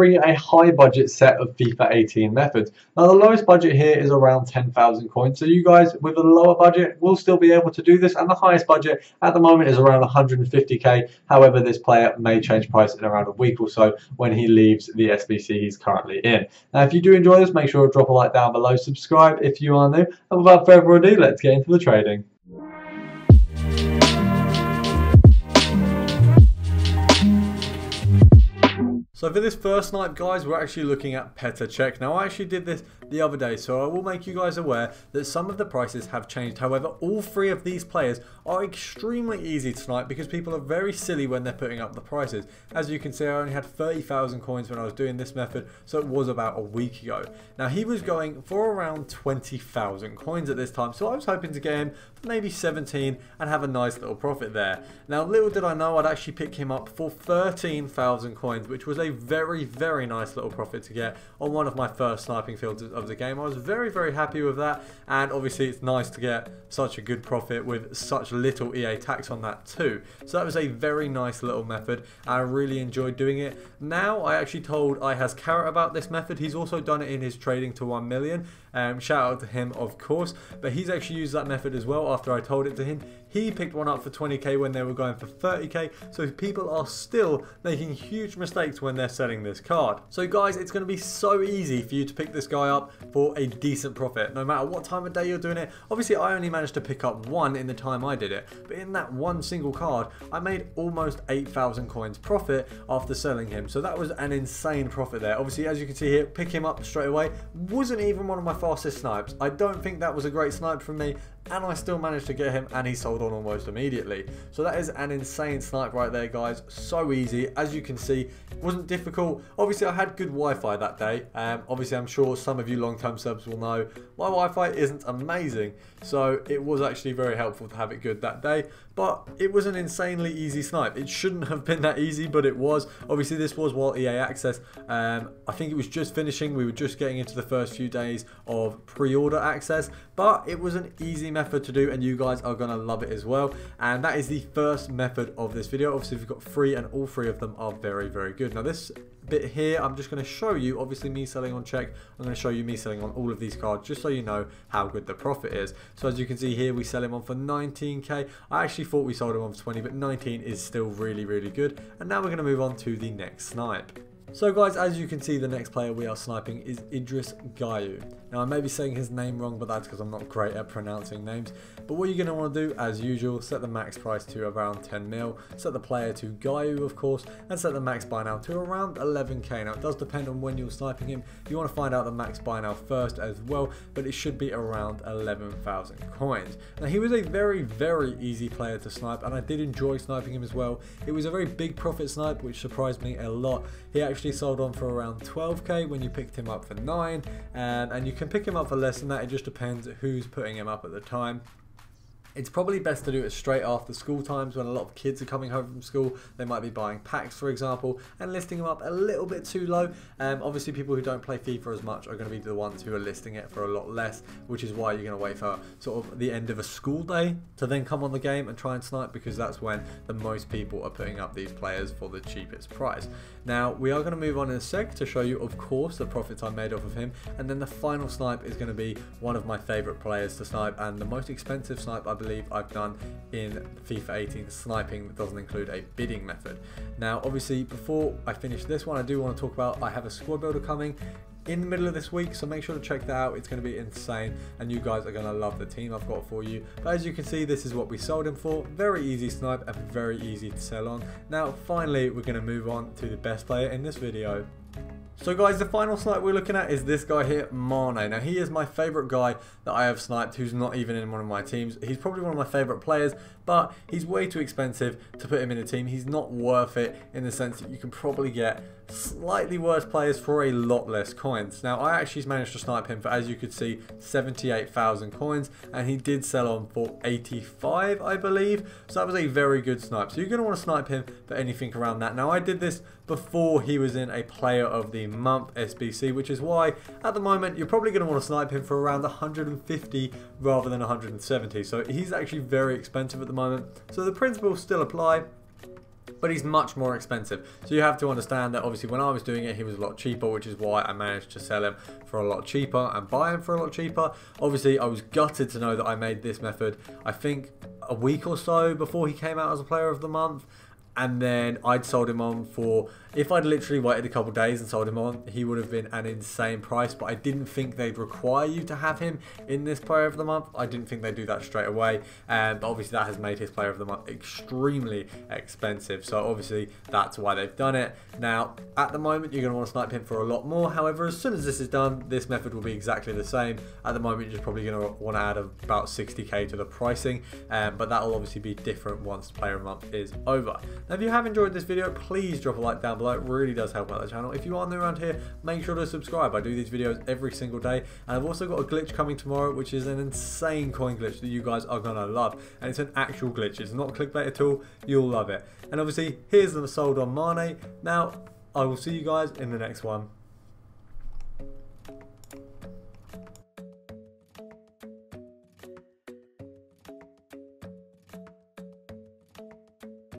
bring you a high budget set of FIFA 18 methods. Now the lowest budget here is around 10,000 coins, so you guys with a lower budget will still be able to do this, and the highest budget at the moment is around 150k. However, this player may change price in around a week or so when he leaves the SBC he's currently in. Now if you do enjoy this, make sure to drop a like down below, subscribe if you are new, and without further ado, let's get into the trading. So for this first snipe, guys, we're actually looking at Petr Cech. Now I actually did this the other day, so I will make you guys aware that some of the prices have changed. However, all three of these players are extremely easy to snipe because people are very silly when they're putting up the prices. As you can see, I only had 30,000 coins when I was doing this method, so it was about a week ago. Now he was going for around 20,000 coins at this time, so I was hoping to get him for maybe 17 and have a nice little profit there. Now little did I know I'd actually pick him up for 13,000 coins, which was a very nice little profit to get on one of my first sniping fields of the game. I was very happy with that, and obviously it's nice to get such a good profit with such little EA tax on that too. So that was a very nice little method. I really enjoyed doing it. Now I actually told IHas Carrot about this method. He's also done it in his trading to 1 million. Shout out to him, of course, but he's actually used that method as well after I told it to him. He picked one up for 20k when they were going for 30k, so people are still making huge mistakes when they're selling this card. So guys, it's going to be so easy for you to pick this guy up for a decent profit, no matter what time of day you're doing it. Obviously, I only managed to pick up one in the time I did it, but in that one single card, I made almost 8,000 coins profit after selling him. So that was an insane profit there. Obviously, as you can see here, pick him up straight away. Wasn't even one of my fastest snipes. I don't think that was a great snipe from me, and I still managed to get him, and he sold on almost immediately. So that is an insane snipe right there, guys. So easy. As you can see, it wasn't difficult. Obviously, I had good Wi-Fi that day. Obviously, I'm sure some of you long-term subs will know my Wi-Fi isn't amazing, so it was actually very helpful to have it good that day. But it was an insanely easy snipe. It shouldn't have been that easy, but it was. Obviously, this was while EA Access, I think it was just finishing. We were just getting into the first few days of pre-order access, but it was an easy method to do, and you guys are going to love it as well. And that is the first method of this video. Obviously, we've got three, and all three of them are very good. Now, this bit here, I'm just going to show you, obviously, me selling on Cech. I'm going to show you me selling on all of these cards, just so you know how good the profit is. So as you can see here, we sell him on for 19k. I actually thought we sold him on for 20, but 19 is still really good. And now we're going to move on to the next snipe. So guys, as you can see, the next player we are sniping is Idris Gayu. Now I may be saying his name wrong, but that's because I'm not great at pronouncing names. But what you're going to want to do, as usual, set the max price to around 10 mil, set the player to Gayu, of course, and set the max buy now to around 11k. Now it does depend on when you're sniping him. You want to find out the max buy now first as well, but it should be around 11,000 coins. Now he was a very easy player to snipe, and I did enjoy sniping him as well. It was a very big profit snipe, which surprised me a lot. He actually sold on for around 12k when you picked him up for 9, and you can pick him up for less than that. It just depends who's putting him up at the time. It's probably best to do it straight after school times when a lot of kids are coming home from school. They might be buying packs, for example, and listing them up a little bit too low. Obviously, people who don't play FIFA as much are going to be the ones who are listing it for a lot less, which is why you're going to wait for sort of the end of a school day to then come on the game and try and snipe, because that's when the most people are putting up these players for the cheapest price. Now, we are going to move on in a sec to show you, of course, the profits I made off of him, and then the final snipe is going to be one of my favourite players to snipe, and the most expensive snipe I believe I've done in FIFA 18 sniping that doesn't include a bidding method. Now, obviously, before I finish this one, I do want to talk about I have a squad builder coming in the middle of this week, so make sure to check that out. It's going to be insane, and you guys are going to love the team I've got for you. But as you can see, this is what we sold him for. Very easy snipe and very easy to sell on. Now, finally, we're going to move on to the best player in this video. So guys, the final snipe we're looking at is this guy here, Mane. Now he is my favourite guy that I have sniped who's not even in one of my teams. He's probably one of my favourite players, but he's way too expensive to put him in a team. He's not worth it in the sense that you can probably get slightly worse players for a lot less coins. Now I actually managed to snipe him for, as you could see, 78,000 coins, and he did sell on for 85, I believe. So that was a very good snipe. So you're going to want to snipe him for anything around that. Now I did this before he was in a player of the month SBC, which is why at the moment you're probably going to want to snipe him for around 150 rather than 170. So he's actually very expensive at the moment. So the principles still apply. but he's much more expensive. So you have to understand that obviously when I was doing it, he was a lot cheaper, which is why I managed to sell him for a lot cheaper and buy him for a lot cheaper. Obviously, I was gutted to know that I made this method, I think, a week or so before he came out as a player of the month. And then I'd sold him on for, if I'd literally waited a couple of days and sold him on, he would have been an insane price. But I didn't think they'd require you to have him in this player of the month. I didn't think they'd do that straight away. But obviously that has made his player of the month extremely expensive. So obviously that's why they've done it. Now, at the moment, you're going to want to snipe him for a lot more. However, as soon as this is done, this method will be exactly the same. At the moment, you're probably going to want to add about 60k to the pricing. But that will obviously be different once the player of the month is over. Now, if you have enjoyed this video, please drop a like down below. It really does help out the channel. If you are new around here, make sure to subscribe. I do these videos every single day, and I've also got a glitch coming tomorrow, which is an insane coin glitch that you guys are gonna love. And it's an actual glitch. It's not clickbait at all. You'll love it. And obviously, here's the sold on Mane. Now, I will see you guys in the next one.